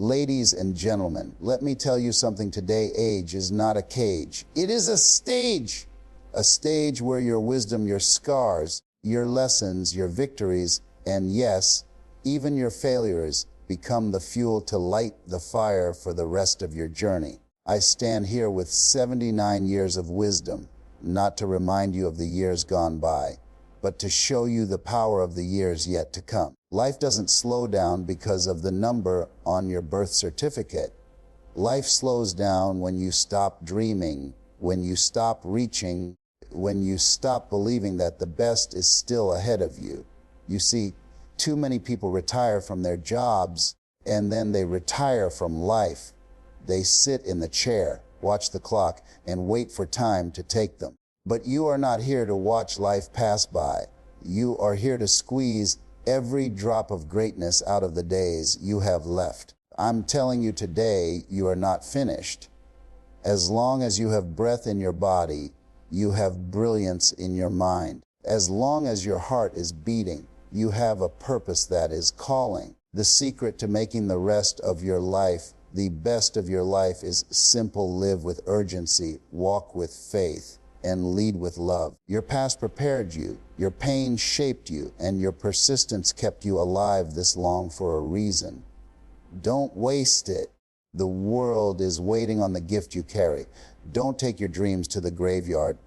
Ladies and gentlemen, let me tell you something today. Age is not a cage. It is a stage. A stage where your wisdom, your scars, your lessons, your victories, and yes, even your failures become the fuel to light the fire for the rest of your journey. I stand here with 79 years of wisdom, not to remind you of the years gone by, but to show you the power of the years yet to come. Life doesn't slow down because of the number on your birth certificate. Life slows down when you stop dreaming, when you stop reaching, when you stop believing that the best is still ahead of you. You see, too many people retire from their jobs and then they retire from life. They sit in the chair, watch the clock, and wait for time to take them. But you are not here to watch life pass by. You are here to squeeze every drop of greatness out of the days you have left. I'm telling you today, you are not finished. As long as you have breath in your body, you have brilliance in your mind. As long as your heart is beating, you have a purpose that is calling. The secret to making the rest of your life the best of your life is simple: live with urgency, walk with faith, and lead with love. Your past prepared you, your pain shaped you, and your persistence kept you alive this long for a reason. Don't waste it. The world is waiting on the gift you carry. Don't take your dreams to the graveyard,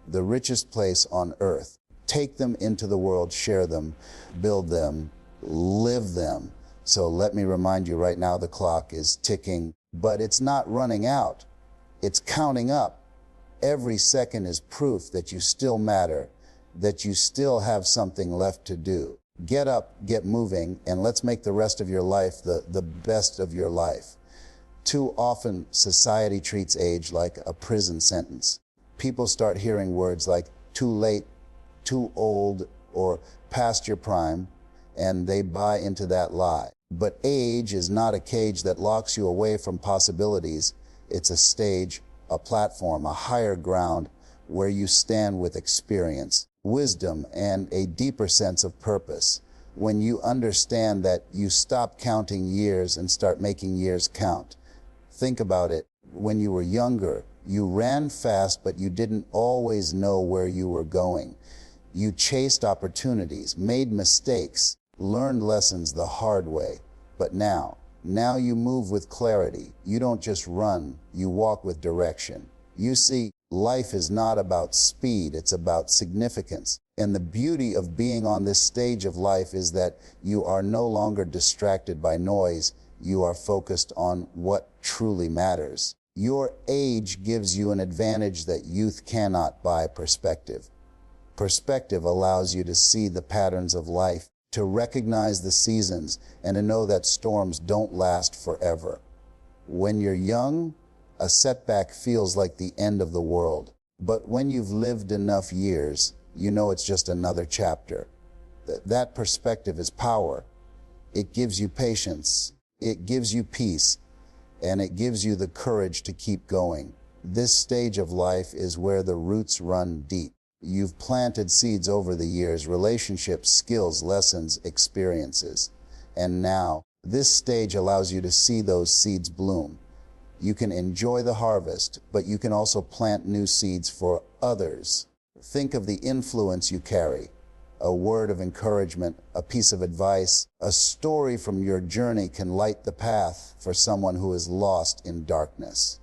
the richest place on earth. Take them into the world, share them, build them, live them. So let me remind you right now, the clock is ticking, but it's not running out. It's counting up. Every second is proof that you still matter, that you still have something left to do. Get up, get moving, and let's make the rest of your life the best of your life. Too often, society treats age like a prison sentence. People start hearing words like too late, too old, or past your prime, and they buy into that lie. But age is not a cage that locks you away from possibilities. It's a stage, a platform, a higher ground where you stand with experience, wisdom, and a deeper sense of purpose. When you understand that, you stop counting years and start making years count. Think about it. When you were younger, you ran fast, but you didn't always know where you were going. You chased opportunities, made mistakes, learned lessons the hard way. But now you move with clarity. You don't just run, you walk with direction. You see, life is not about speed, it's about significance. And the beauty of being on this stage of life is that you are no longer distracted by noise. You are focused on what truly matters. Your age gives you an advantage that youth cannot buy: perspective. Perspective allows you to see the patterns of life, to recognize the seasons, and to know that storms don't last forever. When you're young, a setback feels like the end of the world. But when you've lived enough years, you know it's just another chapter. That perspective is power. It gives you patience, it gives you peace, and it gives you the courage to keep going. This stage of life is where the roots run deep. You've planted seeds over the years: relationships, skills, lessons, experiences. And now, this stage allows you to see those seeds bloom. You can enjoy the harvest, but you can also plant new seeds for others. Think of the influence you carry. A word of encouragement, a piece of advice, a story from your journey can light the path for someone who is lost in darkness.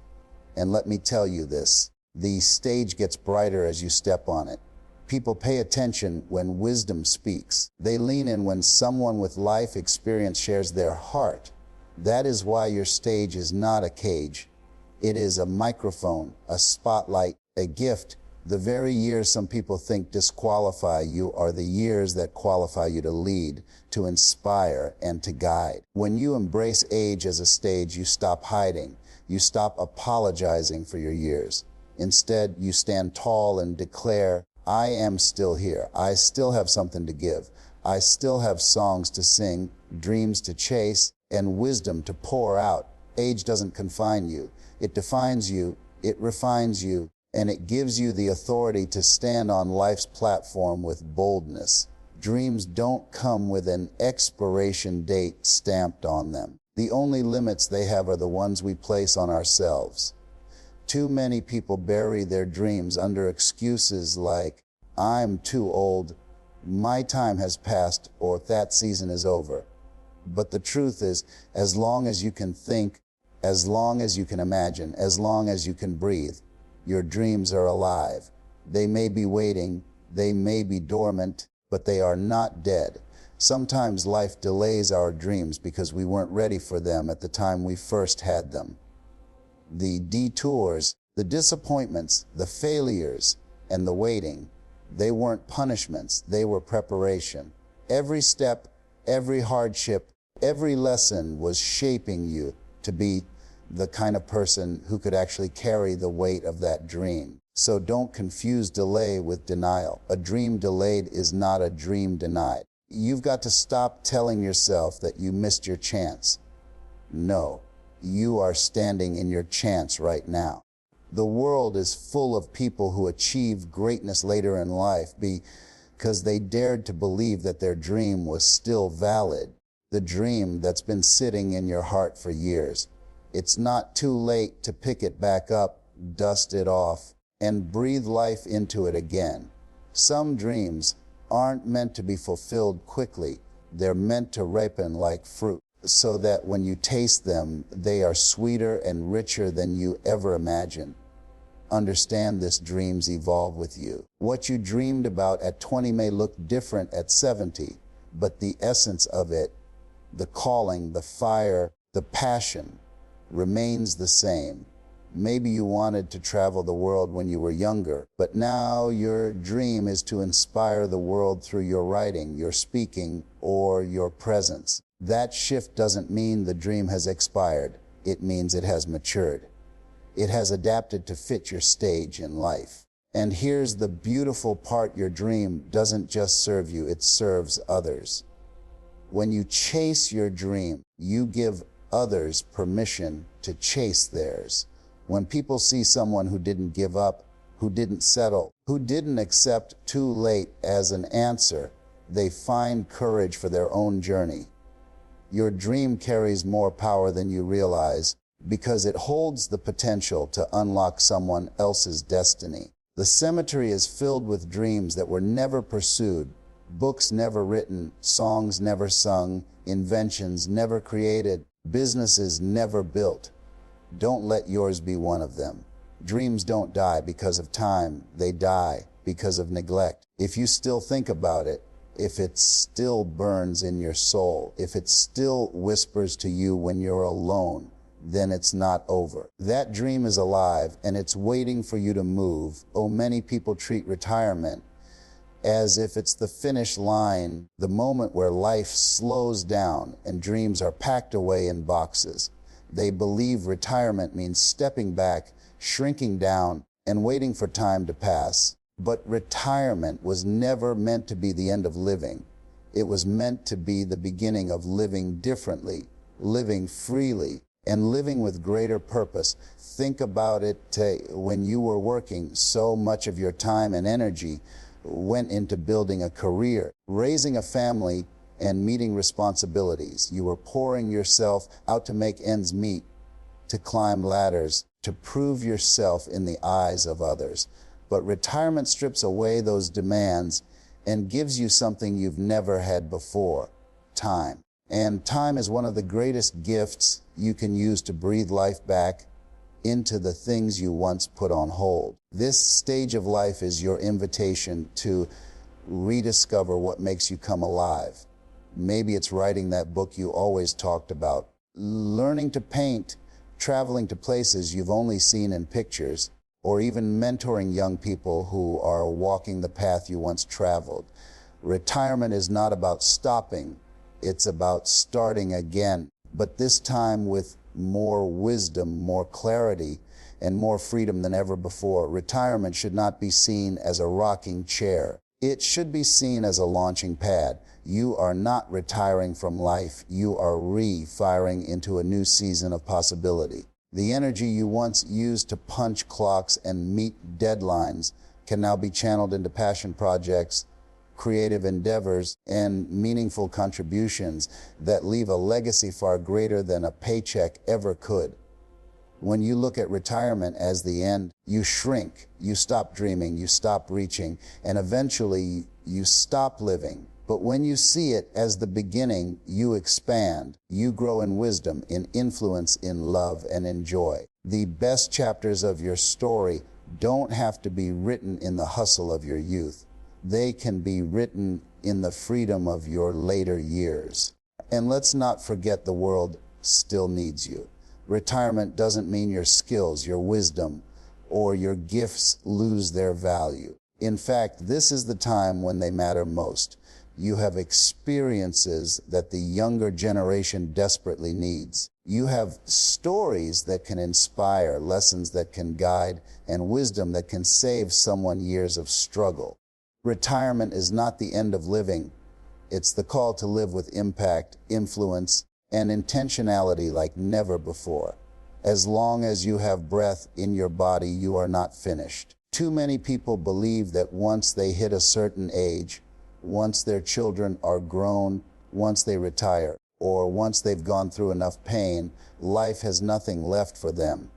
And let me tell you this: the stage gets brighter as you step on it. People pay attention when wisdom speaks. They lean in when someone with life experience shares their heart. That is why your stage is not a cage. It is a microphone, a spotlight, a gift. The very years some people think disqualify you are the years that qualify you to lead, to inspire, and to guide. When you embrace age as a stage, you stop hiding. You stop apologizing for your years. Instead, you stand tall and declare, I am still here. I still have something to give. I still have songs to sing, dreams to chase, and wisdom to pour out. Age doesn't confine you. It defines you, it refines you, and it gives you the authority to stand on life's platform with boldness. Dreams don't come with an expiration date stamped on them. The only limits they have are the ones we place on ourselves. Too many people bury their dreams under excuses like, "I'm too old," "my time has passed," or "that season is over." But the truth is, as long as you can think, as long as you can imagine, as long as you can breathe, your dreams are alive. They may be waiting, they may be dormant, but they are not dead. Sometimes life delays our dreams because we weren't ready for them at the time we first had them. The detours, the disappointments, the failures, and the waiting, they weren't punishments, they were preparation. Every step, every hardship, every lesson was shaping you to be the kind of person who could actually carry the weight of that dream. So don't confuse delay with denial. A dream delayed is not a dream denied. You've got to stop telling yourself that you missed your chance. No, you are standing in your chance right now. The world is full of people who achieve greatness later in life because they dared to believe that their dream was still valid. The dream that's been sitting in your heart for years. It's not too late to pick it back up, dust it off, and breathe life into it again. Some dreams aren't meant to be fulfilled quickly. They're meant to ripen like fruit, so that when you taste them, they are sweeter and richer than you ever imagined. Understand this: dreams evolve with you. What you dreamed about at 20 may look different at 70, but the essence of it, the calling, the fire, the passion, remains the same. Maybe you wanted to travel the world when you were younger, but now your dream is to inspire the world through your writing, your speaking, or your presence. That shift doesn't mean the dream has expired. It means it has matured. It has adapted to fit your stage in life. And here's the beautiful part: your dream doesn't just serve you, it serves others. When you chase your dream, you give others permission to chase theirs. When people see someone who didn't give up, who didn't settle, who didn't accept too late as an answer, they find courage for their own journey. Your dream carries more power than you realize because it holds the potential to unlock someone else's destiny. The cemetery is filled with dreams that were never pursued, books never written, songs never sung, inventions never created, businesses never built. Don't let yours be one of them. Dreams don't die because of time. They die because of neglect. If you still think about it, if it still burns in your soul, if it still whispers to you when you're alone, then it's not over. That dream is alive and it's waiting for you to move. Oh, many people treat retirement as if it's the finish line, the moment where life slows down and dreams are packed away in boxes. They believe retirement means stepping back, shrinking down, and waiting for time to pass. But retirement was never meant to be the end of living. It was meant to be the beginning of living differently, living freely, and living with greater purpose. Think about it. When you were working, so much of your time and energy went into building a career, raising a family, and meeting responsibilities. You were pouring yourself out to make ends meet, to climb ladders, to prove yourself in the eyes of others. But retirement strips away those demands and gives you something you've never had before: time. And time is one of the greatest gifts you can use to breathe life back into the things you once put on hold. This stage of life is your invitation to rediscover what makes you come alive. Maybe it's writing that book you always talked about, learning to paint, traveling to places you've only seen in pictures, or even mentoring young people who are walking the path you once traveled. Retirement is not about stopping, it's about starting again, but this time with more wisdom, more clarity, and more freedom than ever before. Retirement should not be seen as a rocking chair. It should be seen as a launching pad. You are not retiring from life. You are re-firing into a new season of possibility. The energy you once used to punch clocks and meet deadlines can now be channeled into passion projects, creative endeavors, and meaningful contributions that leave a legacy far greater than a paycheck ever could. When you look at retirement as the end, you shrink, you stop dreaming, you stop reaching, and eventually you stop living. But when you see it as the beginning, you expand. You grow in wisdom, in influence, in love, and in joy. The best chapters of your story don't have to be written in the hustle of your youth. They can be written in the freedom of your later years. And let's not forget, the world still needs you. Retirement doesn't mean your skills, your wisdom, or your gifts lose their value. In fact, this is the time when they matter most. You have experiences that the younger generation desperately needs. You have stories that can inspire, lessons that can guide, and wisdom that can save someone years of struggle. Retirement is not the end of living. It's the call to live with impact, influence, and intentionality like never before. As long as you have breath in your body, you are not finished. Too many people believe that once they hit a certain age, once their children are grown, once they retire, or once they've gone through enough pain, life has nothing left for them.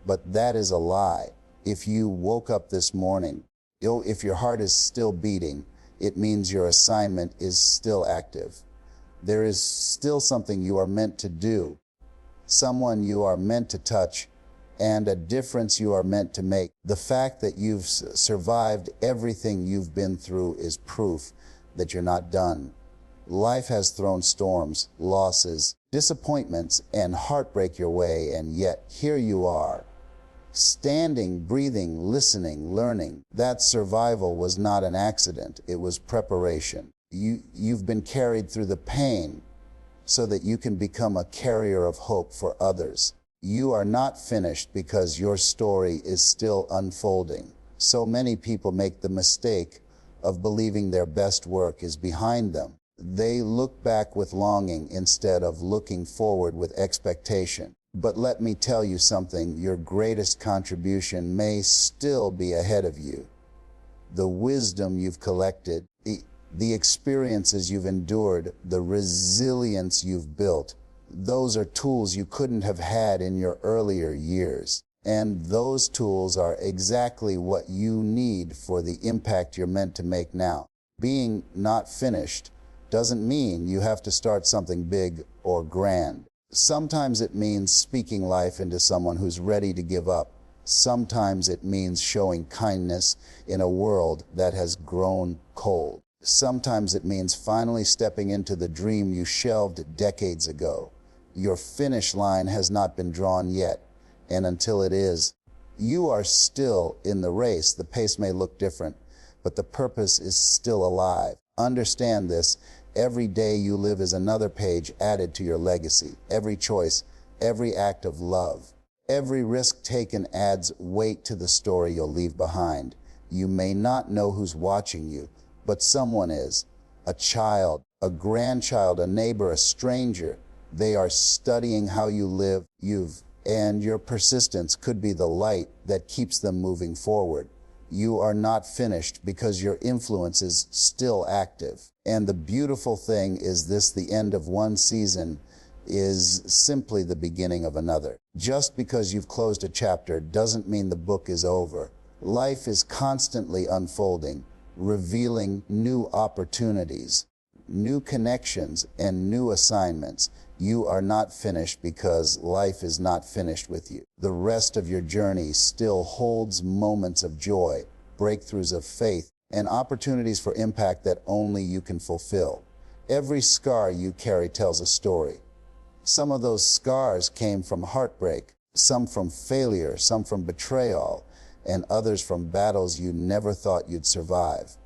But that is a lie. If you woke up this morning, if your heart is still beating, it means your assignment is still active. There is still something you are meant to do, someone you are meant to touch, and a difference you are meant to make. The fact that you've survived everything you've been through is proof that you're not done. Life has thrown storms, losses, disappointments, and heartbreak your way, and yet here you are, standing, breathing, listening, learning. That survival was not an accident, it was preparation. You've been carried through the pain so that you can become a carrier of hope for others. You are not finished because your story is still unfolding. So many people make the mistake of believing their best work is behind them. They look back with longing instead of looking forward with expectation. But let me tell you something, your greatest contribution may still be ahead of you. The wisdom you've collected, the experiences you've endured, the resilience you've built, those are tools you couldn't have had in your earlier years. And those tools are exactly what you need for the impact you're meant to make now. Being not finished doesn't mean you have to start something big or grand. Sometimes it means speaking life into someone who's ready to give up. Sometimes it means showing kindness in a world that has grown cold. Sometimes it means finally stepping into the dream you shelved decades ago. Your finish line has not been drawn yet, and until it is, you are still in the race. The pace may look different, but the purpose is still alive. Understand this. Every day you live is another page added to your legacy. Every choice, every act of love, every risk taken adds weight to the story you'll leave behind. You may not know who's watching you, but someone is. A child, a grandchild, a neighbor, a stranger. They are studying how you live. And your persistence could be the light that keeps them moving forward. You are not finished because your influence is still active. And the beautiful thing is this: the end of one season is simply the beginning of another. Just because you've closed a chapter doesn't mean the book is over. Life is constantly unfolding, revealing new opportunities, new connections, and new assignments. You are not finished because life is not finished with you. The rest of your journey still holds moments of joy, breakthroughs of faith, and opportunities for impact that only you can fulfill. Every scar you carry tells a story. Some of those scars came from heartbreak, some from failure, some from betrayal, and others from battles you never thought you'd survive.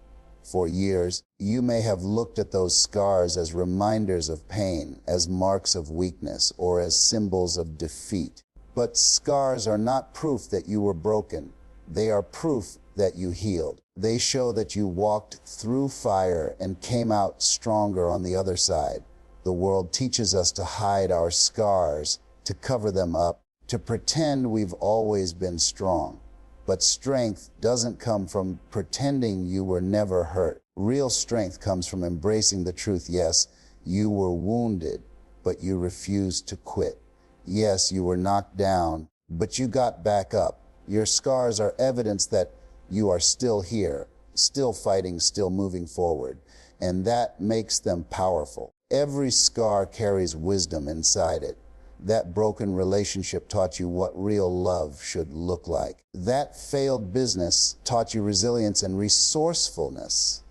For years, you may have looked at those scars as reminders of pain, as marks of weakness, or as symbols of defeat. But scars are not proof that you were broken. They are proof that you healed. They show that you walked through fire and came out stronger on the other side. The world teaches us to hide our scars, to cover them up, to pretend we've always been strong. But strength doesn't come from pretending you were never hurt. Real strength comes from embracing the truth. Yes, you were wounded, but you refused to quit. Yes, you were knocked down, but you got back up. Your scars are evidence that you are still here, still fighting, still moving forward, and that makes them powerful. Every scar carries wisdom inside it. That broken relationship taught you what real love should look like. That failed business taught you resilience and resourcefulness.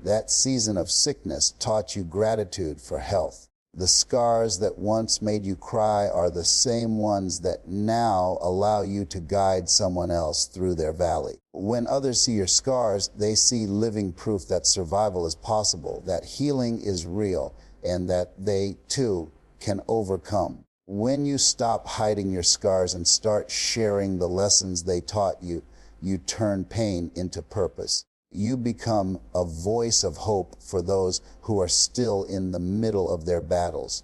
That season of sickness taught you gratitude for health. The scars that once made you cry are the same ones that now allow you to guide someone else through their valley. When others see your scars, they see living proof that survival is possible, that healing is real, and that they too can overcome. When you stop hiding your scars and start sharing the lessons they taught you, you turn pain into purpose. You become a voice of hope for those who are still in the middle of their battles.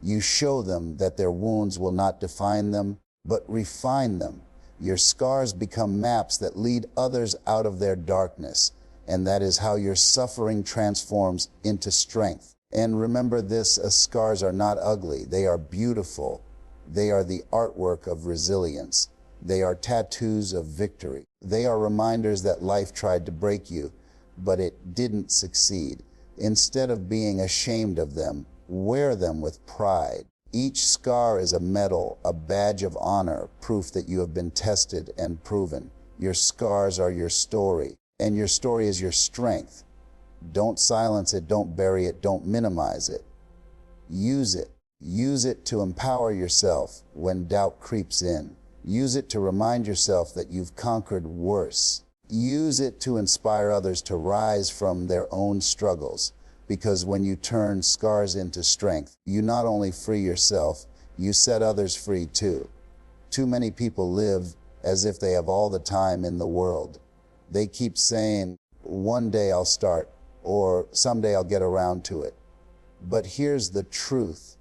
You show them that their wounds will not define them, but refine them. Your scars become maps that lead others out of their darkness, and that is how your suffering transforms into strength. And remember this, scars are not ugly, they are beautiful. They are the artwork of resilience. They are tattoos of victory. They are reminders that life tried to break you, but it didn't succeed. Instead of being ashamed of them, wear them with pride. Each scar is a medal, a badge of honor, proof that you have been tested and proven. Your scars are your story, and your story is your strength. Don't silence it, don't bury it, don't minimize it. Use it. Use it to empower yourself when doubt creeps in. Use it to remind yourself that you've conquered worse. Use it to inspire others to rise from their own struggles. Because when you turn scars into strength, you not only free yourself, you set others free too. Too many people live as if they have all the time in the world. They keep saying, one day I'll start, or someday I'll get around to it. But here's the truth.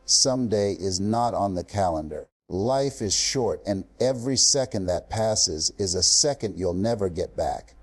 Someday is not on the calendar. Life is short, and every second that passes is a second you'll never get back.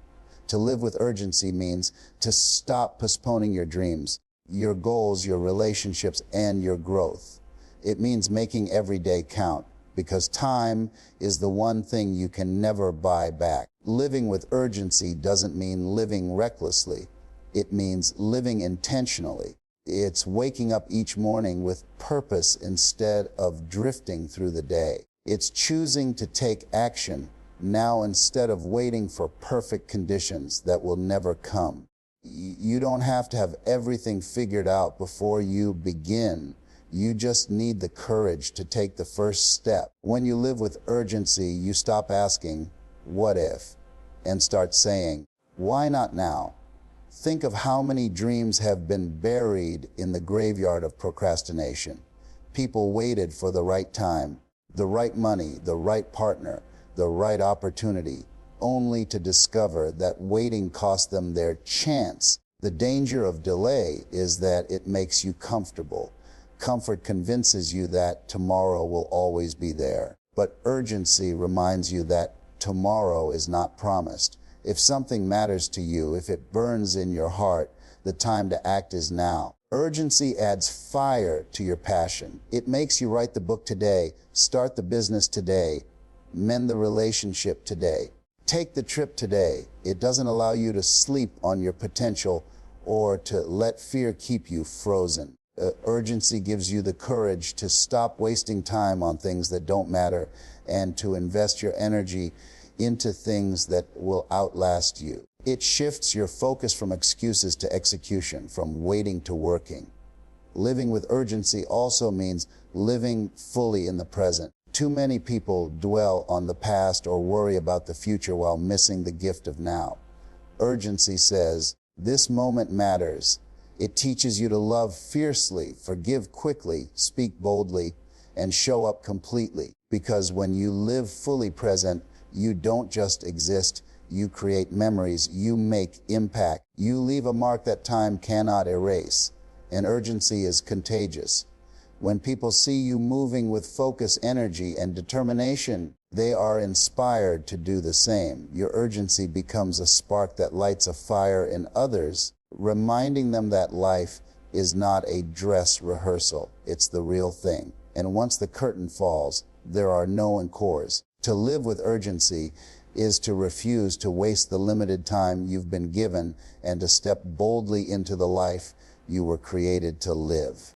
To live with urgency means to stop postponing your dreams, your goals, your relationships, and your growth. It means making every day count, because time is the one thing you can never buy back. Living with urgency doesn't mean living recklessly. It means living intentionally. It's waking up each morning with purpose instead of drifting through the day. It's choosing to take action now instead of waiting for perfect conditions that will never come. You don't have to have everything figured out before you begin. You just need the courage to take the first step. When you live with urgency, you stop asking, what if? And start saying, why not now? Think of how many dreams have been buried in the graveyard of procrastination. People waited for the right time, the right money, the right partner, the right opportunity, only to discover that waiting cost them their chance. The danger of delay is that it makes you comfortable. Comfort convinces you that tomorrow will always be there. But urgency reminds you that tomorrow is not promised. If something matters to you, if it burns in your heart, the time to act is now. Urgency adds fire to your passion. It makes you write the book today, start the business today, mend the relationship today. Take the trip today. It doesn't allow you to sleep on your potential or to let fear keep you frozen. Urgency gives you the courage to stop wasting time on things that don't matter and to invest your energy into things that will outlast you. It shifts your focus from excuses to execution, from waiting to working. Living with urgency also means living fully in the present. Too many people dwell on the past or worry about the future while missing the gift of now. Urgency says, this moment matters. It teaches you to love fiercely, forgive quickly, speak boldly, and show up completely. Because when you live fully present, you don't just exist, you create memories, you make impact, you leave a mark that time cannot erase. And urgency is contagious. When people see you moving with focus, energy, and determination, they are inspired to do the same. Your urgency becomes a spark that lights a fire in others, reminding them that life is not a dress rehearsal, it's the real thing. And once the curtain falls, there are no encores. To live with urgency is to refuse to waste the limited time you've been given and to step boldly into the life you were created to live.